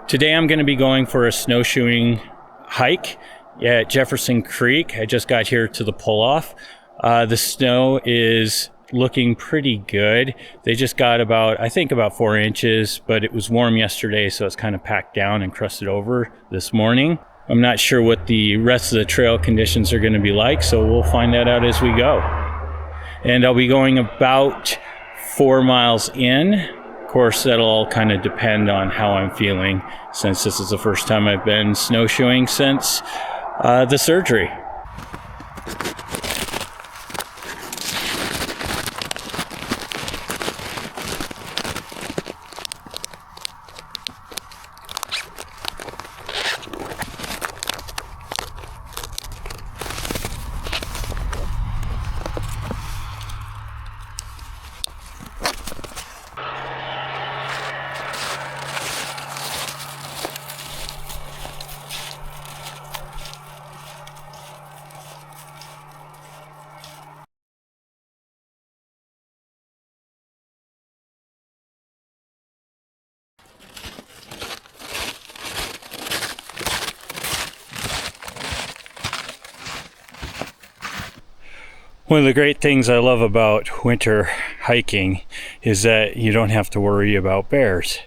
Today I'm going to be going for a snowshoeing hike at Jefferson Creek. I just got here to the pull-off. The snow is looking pretty good. They just got about 4 inches, but it was warm yesterday, so it's kind of packed down and crusted over this morning. I'm not sure what the rest of the trail conditions are going to be like, so we'll find that out as we go. And I'll be going about 4 miles in. Of course, that'll all kind of depend on how I'm feeling, since this is the first time I've been snowshoeing since the surgery. One of the great things I love about winter hiking is that you don't have to worry about bears,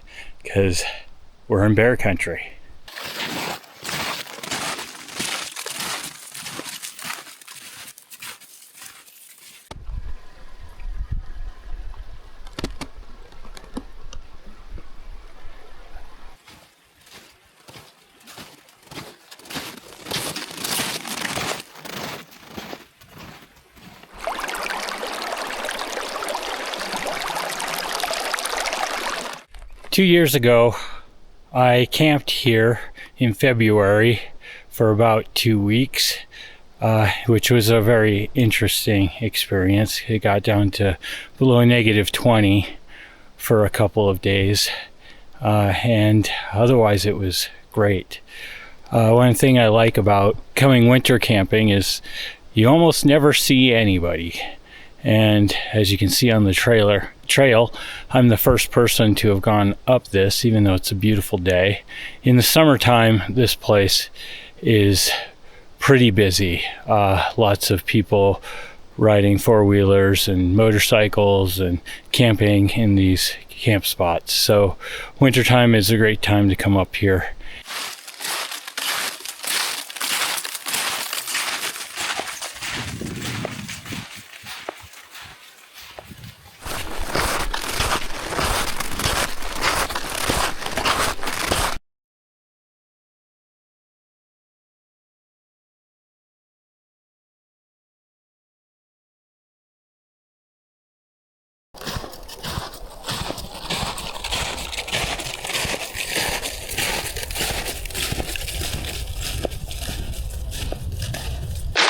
because we're in bear country. Two years ago, I camped here in February for about 2 weeks, which was a very interesting experience. It got down to below -20 for a couple of days, and otherwise it was great. One thing I like about coming winter camping is you almost never see anybody. And as you can see on the trail, I'm the first person to have gone up this, even though it's a beautiful day. In the summertime, this place is pretty busy. Lots of people riding four-wheelers and motorcycles and camping in these camp spots. So wintertime is a great time to come up here.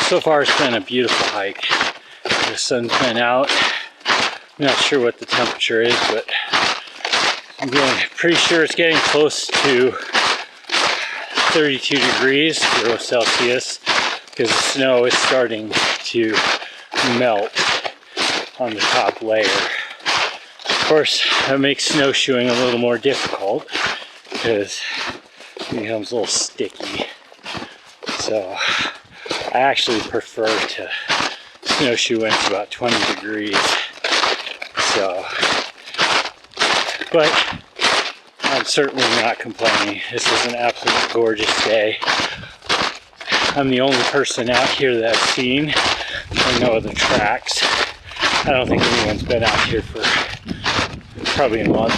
So far it's been a beautiful hike. The sun's been out. I'm not sure what the temperature is, but I'm pretty sure it's getting close to 32 degrees Celsius, because the snow is starting to melt on the top layer. Of course, that makes snowshoeing a little more difficult because it becomes a little sticky. So I actually prefer to snowshoe when it's about 20 degrees. So, but I'm certainly not complaining. This is an absolutely gorgeous day. I'm the only person out here that I've seen. There are no other tracks. I don't think anyone's been out here for probably a month,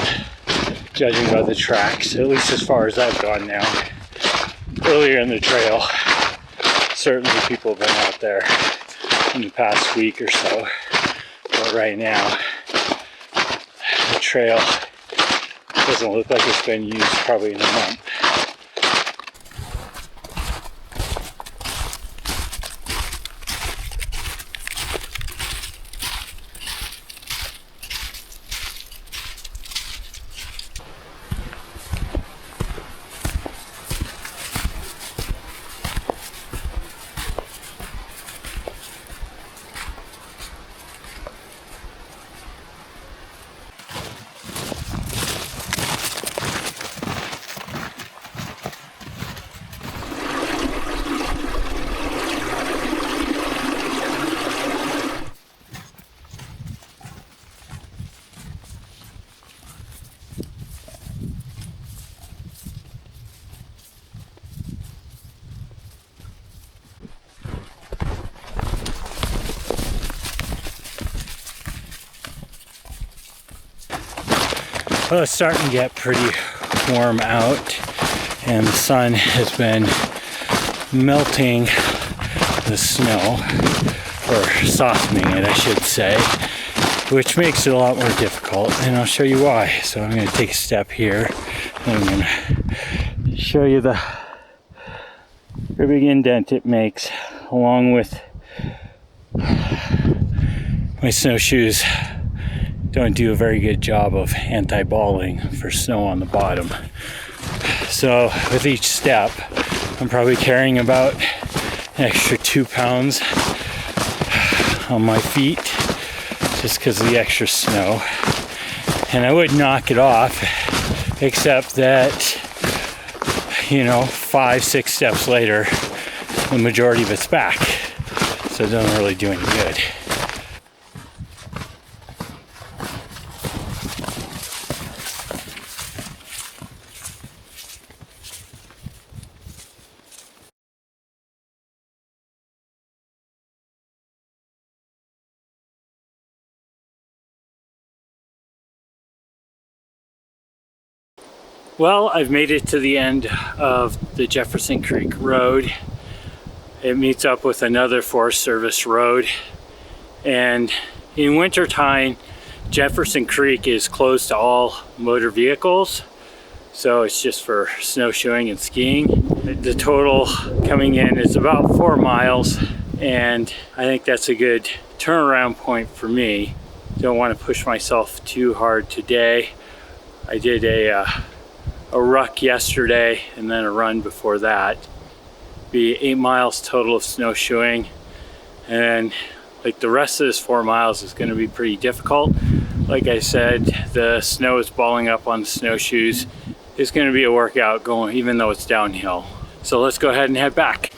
judging by the tracks, at least as far as I've gone now. Earlier in the trail, certainly people have been out there in the past week or so, but right now the trail doesn't look like it's been used probably in a month. Well, it's starting to get pretty warm out, and the sun has been melting the snow, or softening it, I should say, which makes it a lot more difficult, and I'll show you why. So I'm going to take a step here, and I'm going to show you the big indent it makes, along with my snowshoes don't do a very good job of anti-balling for snow on the bottom. So with each step, I'm probably carrying about an extra 2 pounds on my feet, just because of the extra snow. And I would knock it off, except that, 5-6 steps later, the majority of it's back. So it doesn't really do any good. Well, I've made it to the end of the Jefferson Creek Road. It meets up with another Forest Service road. And in wintertime, Jefferson Creek is closed to all motor vehicles. So it's just for snowshoeing and skiing. The total coming in is about 4 miles. And I think that's a good turnaround point for me. Don't want to push myself too hard today. I did a ruck yesterday and then a run before that. Be 8 miles total of snowshoeing, and like the rest of this 4 miles is going to be pretty difficult. Like I said, the snow is balling up on the snowshoes. It's going to be a workout going, even though it's downhill. So let's go ahead and head back.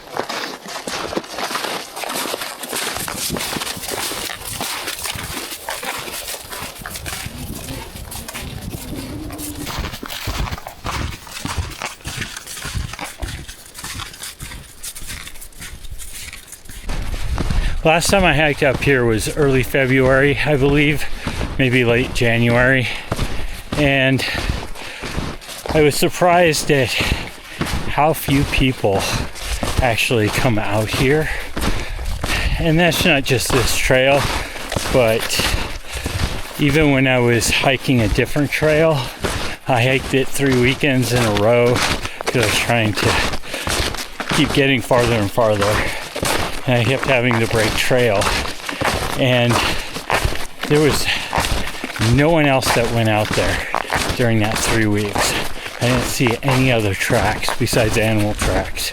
Last time I hiked up here was early February, I believe, maybe late January, and I was surprised at how few people actually come out here. And that's not just this trail, but even when I was hiking a different trail, I hiked it 3 weekends in a row because I was trying to keep getting farther and farther. And I kept having to break trail, and there was no one else that went out there during that 3 weeks. I didn't see any other tracks besides animal tracks.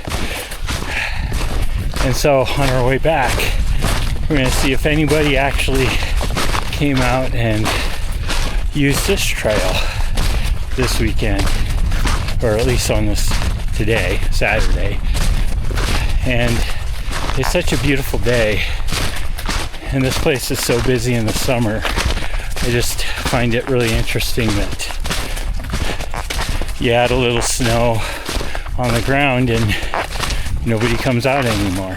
And so on our way back, we're going to see if anybody actually came out and used this trail this weekend, or at least on this today, Saturday. And it's such a beautiful day, and this place is so busy in the summer. I just find it really interesting that you add a little snow on the ground and nobody comes out anymore.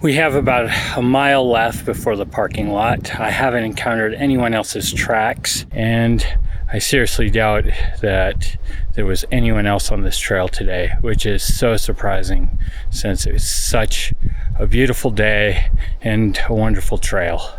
We have about a mile left before the parking lot. I haven't encountered anyone else's tracks, and I seriously doubt that there was anyone else on this trail today, which is so surprising since it's such a beautiful day and a wonderful trail.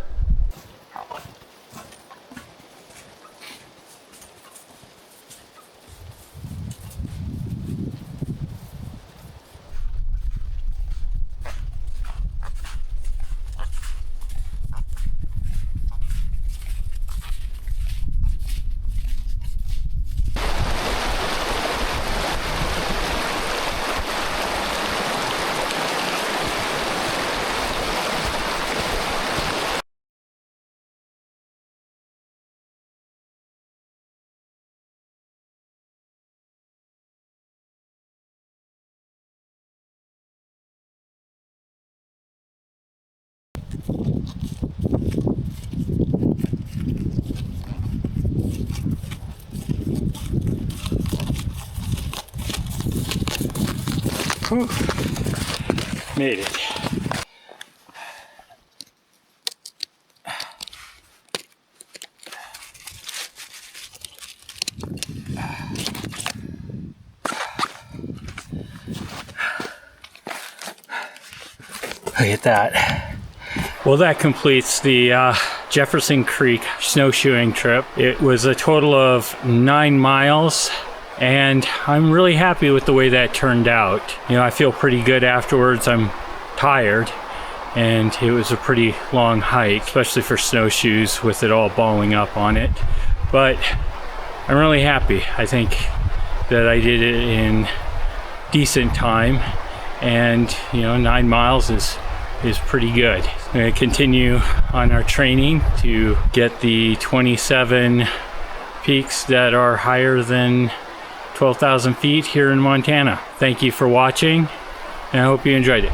Whew. Made it. Look at that. Well, that completes the Jefferson Creek snowshoeing trip. It was a total of 9 miles, and I'm really happy with the way that turned out. You know, I feel pretty good afterwards. I'm tired, and it was a pretty long hike, especially for snowshoes with it all balling up on it. But I'm really happy. I think that I did it in decent time, and you know, 9 miles is pretty good. We're going to continue on our training to get the 27 peaks that are higher than 12,000 feet here in Montana. Thank you for watching, and I hope you enjoyed it.